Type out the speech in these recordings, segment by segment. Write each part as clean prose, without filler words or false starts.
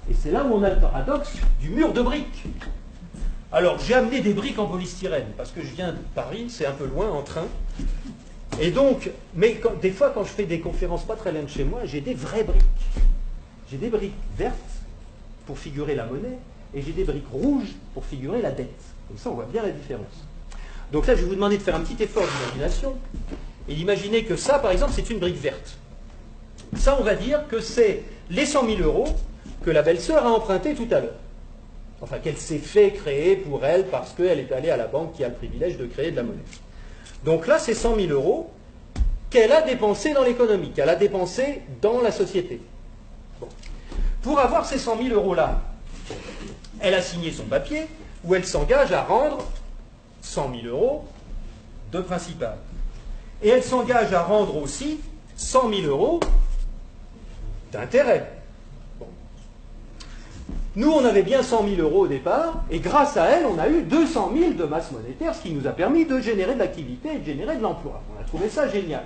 Et c'est là où on a le paradoxe du mur de briques. Alors, j'ai amené des briques en polystyrène, parce que je viens de Paris, c'est un peu loin en train. Et donc, mais des fois, quand je fais des conférences pas très loin de chez moi, j'ai des vraies briques. J'ai des briques vertes pour figurer la monnaie, et j'ai des briques rouges pour figurer la dette. Comme ça, on voit bien la différence. Donc là, je vais vous demander de faire un petit effort d'imagination, et d'imaginer que ça, par exemple, c'est une brique verte. Ça, on va dire que c'est les 100 000 euros que la belle-sœur a emprunté tout à l'heure. Enfin, qu'elle s'est fait créer pour elle parce qu'elle est allée à la banque qui a le privilège de créer de la monnaie. Donc là, c'est 100 000 euros qu'elle a dépensés dans l'économie, qu'elle a dépensés dans la société. Bon. Pour avoir ces 100 000 euros-là, elle a signé son papier où elle s'engage à rendre 100 000 euros de principal. Et elle s'engage à rendre aussi 100 000 euros d'intérêt. Bon. Nous, on avait bien 100 000 euros au départ, et grâce à elle, on a eu 200 000 de masse monétaire, ce qui nous a permis de générer de l'activité et de générer de l'emploi. On a trouvé ça génial.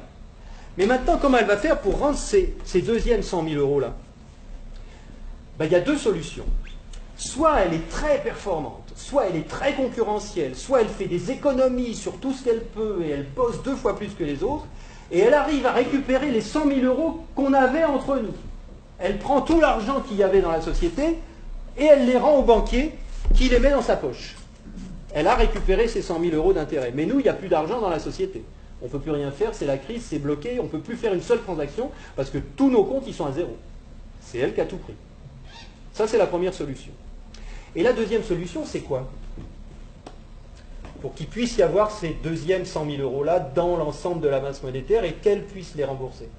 Mais maintenant, comment elle va faire pour rendre ces deuxièmes 100 000 euros-là? Ben, il y a deux solutions. Soit elle est très performante, soit elle est très concurrentielle, soit elle fait des économies sur tout ce qu'elle peut et elle bosse 2 fois plus que les autres, et elle arrive à récupérer les 100 000 euros qu'on avait entre nous. Elle prend tout l'argent qu'il y avait dans la société et elle les rend au banquier qui les met dans sa poche. Elle a récupéré ces 100 000 euros d'intérêt. Mais nous, il n'y a plus d'argent dans la société. On ne peut plus rien faire, c'est la crise, c'est bloqué, on ne peut plus faire une seule transaction parce que tous nos comptes, ils sont à zéro. C'est elle qui a tout pris. Ça, c'est la première solution. Et la deuxième solution, c'est quoi? Pour qu'il puisse y avoir ces deuxièmes 100 000 euros-là dans l'ensemble de la masse monétaire et qu'elle puisse les rembourser.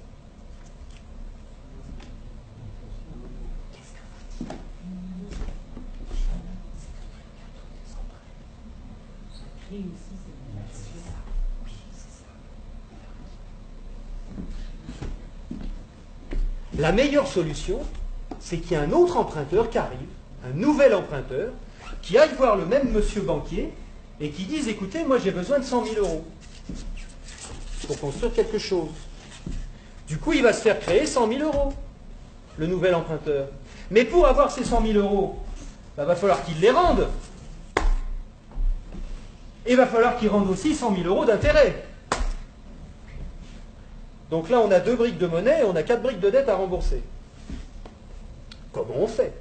La meilleure solution, c'est qu'il y ait un autre emprunteur qui arrive, un nouvel emprunteur, qui aille voir le même monsieur banquier et qui dise, écoutez, moi j'ai besoin de 100 000 euros pour construire quelque chose. Du coup, il va se faire créer 100 000 euros, le nouvel emprunteur. Mais pour avoir ces 100 000 euros, il va falloir qu'il les rende. Et il va falloir qu'il rende aussi 100 000 euros d'intérêt. Donc là, on a 2 briques de monnaie et on a 4 briques de dette à rembourser. Comment on fait?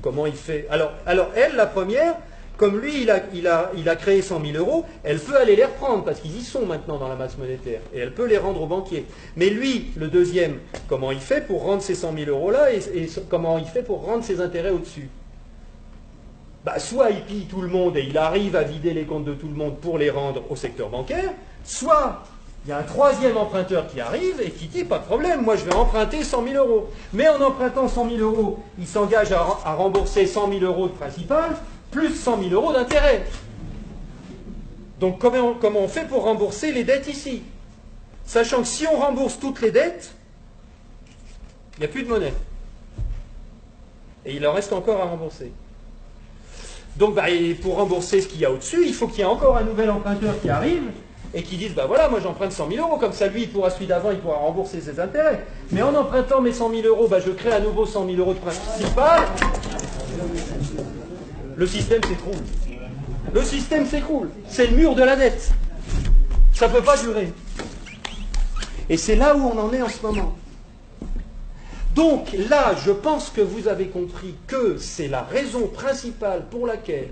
Comment il fait? Alors elle, la première, comme lui, il a créé 100 000 euros, elle peut aller les reprendre, parce qu'ils y sont maintenant dans la masse monétaire, et elle peut les rendre au banquier. Mais lui, le deuxième, comment il fait pour rendre ces 100 000 euros-là, et comment il fait pour rendre ses intérêts au-dessus? Bah, soit il pille tout le monde et il arrive à vider les comptes de tout le monde pour les rendre au secteur bancaire, soit il y a un troisième emprunteur qui arrive et qui dit, pas de problème, moi je vais emprunter 100 000 euros. Mais en empruntant 100 000 euros, il s'engage à rembourser 100 000 euros de principal, plus 100 000 euros d'intérêt. Donc comment on fait pour rembourser les dettes ici? Sachant que si on rembourse toutes les dettes, il n'y a plus de monnaie. Et il en reste encore à rembourser. Donc pour rembourser ce qu'il y a au-dessus, il faut qu'il y ait encore un nouvel emprunteur qui arrive et qui dise, voilà, moi j'emprunte 100 000 euros, comme ça lui, il pourra, celui d'avant, il pourra rembourser ses intérêts. Mais en empruntant mes 100 000 euros, je crée à nouveau 100 000 euros de principal. Le système s'écroule. Le système s'écroule. C'est le mur de la dette. Ça ne peut pas durer. Et c'est là où on en est en ce moment. Donc là, je pense que vous avez compris que c'est la raison principale pour laquelle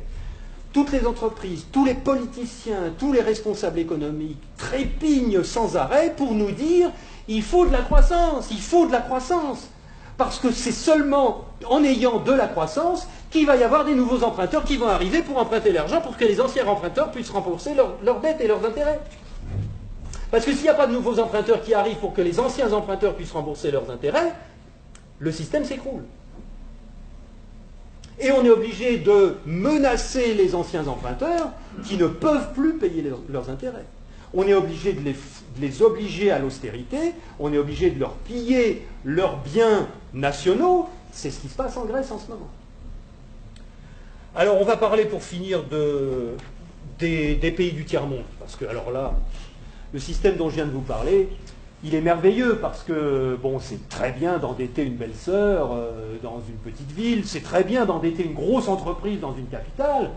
toutes les entreprises, tous les politiciens, tous les responsables économiques trépignent sans arrêt pour nous dire il faut de la croissance, il faut de la croissance. Parce que c'est seulement en ayant de la croissance qu'il va y avoir des nouveaux emprunteurs qui vont arriver pour emprunter l'argent pour que les anciens emprunteurs puissent rembourser leurs dettes et leurs intérêts. Parce que s'il n'y a pas de nouveaux emprunteurs qui arrivent pour que les anciens emprunteurs puissent rembourser leurs intérêts, le système s'écroule. Et on est obligé de menacer les anciens emprunteurs qui ne peuvent plus payer leurs intérêts. On est obligé de les obliger à l'austérité, on est obligé de leur piller leurs biens nationaux. C'est ce qui se passe en Grèce en ce moment. Alors on va parler pour finir des pays du tiers-monde. Parce que alors là, le système dont je viens de vous parler, il est merveilleux parce que, bon, c'est très bien d'endetter une belle sœur dans une petite ville, c'est très bien d'endetter une grosse entreprise dans une capitale,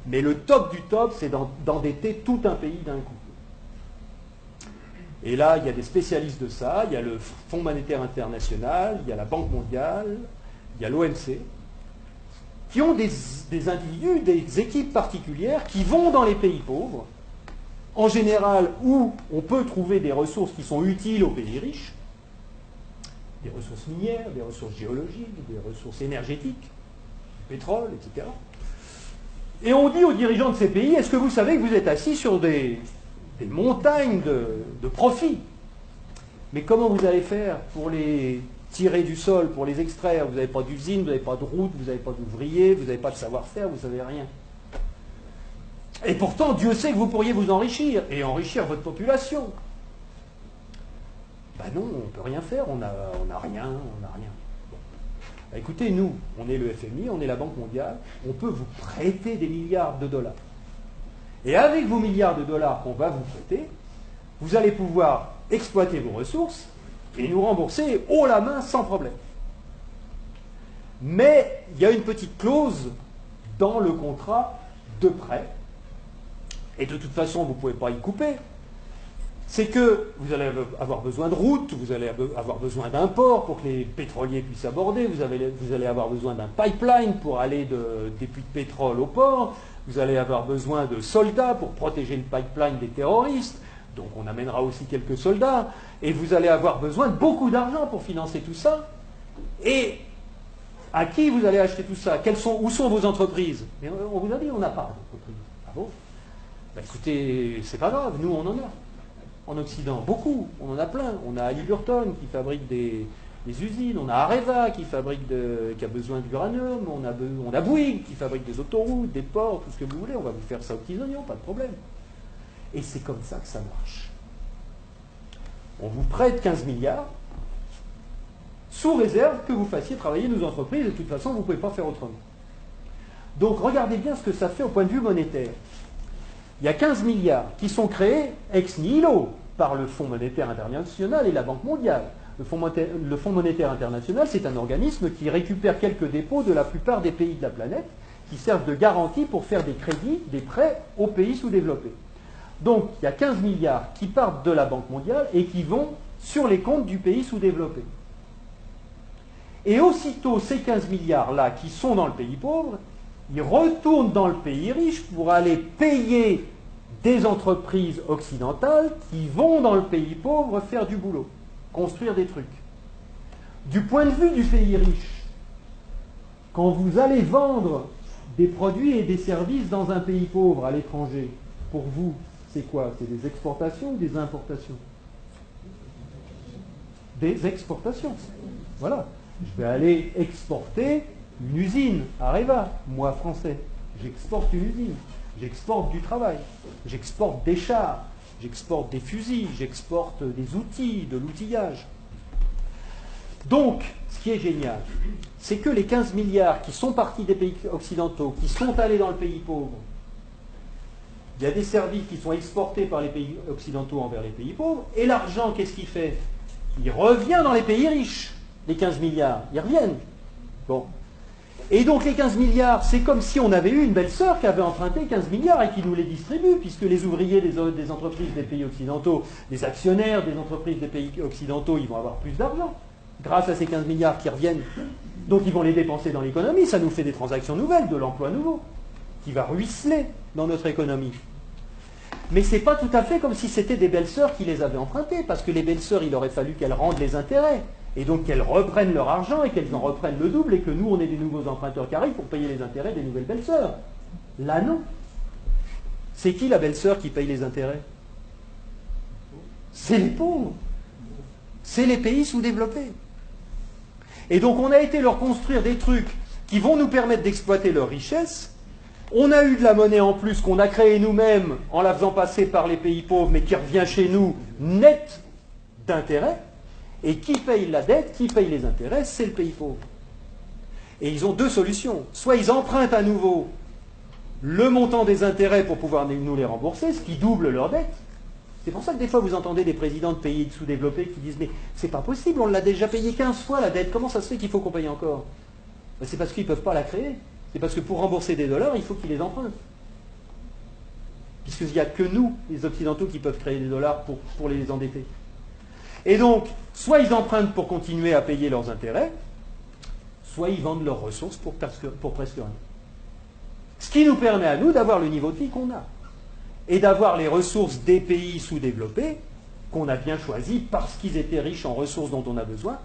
mais le top du top, c'est d'endetter tout un pays d'un coup. Et là, il y a des spécialistes de ça, il y a le Fonds monétaire international, il y a la Banque mondiale, il y a l'OMC, qui ont des individus, des équipes particulières qui vont dans les pays pauvres, en général où on peut trouver des ressources qui sont utiles aux pays riches, des ressources minières, des ressources géologiques, des ressources énergétiques, du pétrole, etc. Et on dit aux dirigeants de ces pays, est-ce que vous savez que vous êtes assis sur des montagnes de profits? Mais comment vous allez faire pour les tirer du sol, pour les extraire? Vous n'avez pas d'usine, vous n'avez pas de route, vous n'avez pas d'ouvriers, vous n'avez pas de savoir-faire, vous ne savez rien. Et pourtant, Dieu sait que vous pourriez vous enrichir, et enrichir votre population. Ben non, on ne peut rien faire, on n'a rien, on n'a rien. Bon. Ben écoutez, nous, on est le FMI, on est la Banque mondiale, on peut vous prêter des milliards de dollars. Et avec vos milliards de dollars qu'on va vous prêter, vous allez pouvoir exploiter vos ressources et nous rembourser haut la main sans problème. Mais il y a une petite clause dans le contrat de prêt, et de toute façon vous ne pouvez pas y couper, c'est que vous allez avoir besoin de routes, vous allez avoir besoin d'un port pour que les pétroliers puissent aborder, vous allez avoir besoin d'un pipeline pour aller des puits de pétrole au port, vous allez avoir besoin de soldats pour protéger le pipeline des terroristes, donc on amènera aussi quelques soldats, et vous allez avoir besoin de beaucoup d'argent pour financer tout ça. Et à qui vous allez acheter tout ça? Où sont vos entreprises? Mais on vous a dit on n'a pas d'entreprise. Ah bon? Ben écoutez, c'est pas grave, nous on en a. En Occident, beaucoup, on en a plein. On a Halliburton qui fabrique des usines, on a Areva qui a besoin d'uranium, on a Bouygues qui fabrique des autoroutes, des ports, tout ce que vous voulez, on va vous faire ça aux petits oignons, pas de problème. Et c'est comme ça que ça marche. On vous prête 15 milliards, sous réserve que vous fassiez travailler nos entreprises, et de toute façon, vous ne pouvez pas faire autrement. Donc regardez bien ce que ça fait au point de vue monétaire. Il y a 15 milliards qui sont créés ex nihilo par le Fonds monétaire international et la Banque mondiale. Le Fonds monétaire international, c'est un organisme qui récupère quelques dépôts de la plupart des pays de la planète qui servent de garantie pour faire des crédits, des prêts aux pays sous-développés. Donc, il y a 15 milliards qui partent de la Banque mondiale et qui vont sur les comptes du pays sous-développé. Et aussitôt, ces 15 milliards-là qui sont dans le pays pauvre, ils retournent dans le pays riche pour aller payer des entreprises occidentales qui vont dans le pays pauvre faire du boulot, construire des trucs. Du point de vue du pays riche, quand vous allez vendre des produits et des services dans un pays pauvre à l'étranger, pour vous, c'est quoi? C'est des exportations ou des importations? Des exportations. Voilà. Je vais aller exporter une usine, Areva, moi français. J'exporte une usine. J'exporte du travail. J'exporte des chars. J'exporte des fusils. J'exporte des outils, de l'outillage. Donc, ce qui est génial, c'est que les 15 milliards qui sont partis des pays occidentaux, qui sont allés dans le pays pauvre, il y a des services qui sont exportés par les pays occidentaux envers les pays pauvres, et l'argent, qu'est-ce qu'il fait? Il revient dans les pays riches, les 15 milliards. Ils reviennent. Bon. Et donc les 15 milliards, c'est comme si on avait eu une belle-sœur qui avait emprunté 15 milliards et qui nous les distribue, puisque les ouvriers des entreprises des pays occidentaux, les actionnaires des entreprises des pays occidentaux, ils vont avoir plus d'argent grâce à ces 15 milliards qui reviennent. Donc ils vont les dépenser dans l'économie, ça nous fait des transactions nouvelles, de l'emploi nouveau, qui va ruisseler dans notre économie. Mais ce n'est pas tout à fait comme si c'était des belles-sœurs qui les avaient empruntées, parce que les belles-sœurs, il aurait fallu qu'elles rendent les intérêts. Et donc qu'elles reprennent leur argent et qu'elles en reprennent le double et que nous, on ait des nouveaux emprunteurs qui arrivent pour payer les intérêts des nouvelles belles-sœurs. Là, non. C'est qui la belle-sœur qui paye les intérêts? C'est les pauvres. C'est les pays sous-développés. Et donc on a été leur construire des trucs qui vont nous permettre d'exploiter leurs richesses. On a eu de la monnaie en plus qu'on a créée nous-mêmes en la faisant passer par les pays pauvres, mais qui revient chez nous net d'intérêts. Et qui paye la dette, qui paye les intérêts, c'est le pays pauvre. Et ils ont deux solutions. Soit ils empruntent à nouveau le montant des intérêts pour pouvoir nous les rembourser, ce qui double leur dette. C'est pour ça que des fois vous entendez des présidents de pays sous-développés qui disent mais c'est pas possible, on l'a déjà payé 15 fois la dette, comment ça se fait qu'il faut qu'on paye encore? Ben, c'est parce qu'ils ne peuvent pas la créer. C'est parce que pour rembourser des dollars, il faut qu'ils les empruntent. Puisqu'il n'y a que nous, les Occidentaux, qui peuvent créer des dollars pour les endetter. Et donc, soit ils empruntent pour continuer à payer leurs intérêts, soit ils vendent leurs ressources pour presque rien. Ce qui nous permet à nous d'avoir le niveau de vie qu'on a. Et d'avoir les ressources des pays sous-développés, qu'on a bien choisis parce qu'ils étaient riches en ressources dont on a besoin,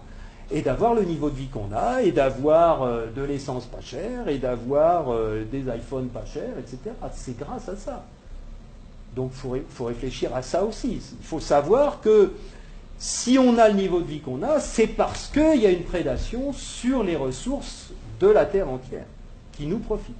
et d'avoir le niveau de vie qu'on a, et d'avoir de l'essence pas chère, et d'avoir des iPhones pas chers, etc. C'est grâce à ça. Donc il faut réfléchir à ça aussi. Il faut savoir que si on a le niveau de vie qu'on a, c'est parce qu'il y a une prédation sur les ressources de la Terre entière qui nous profitent.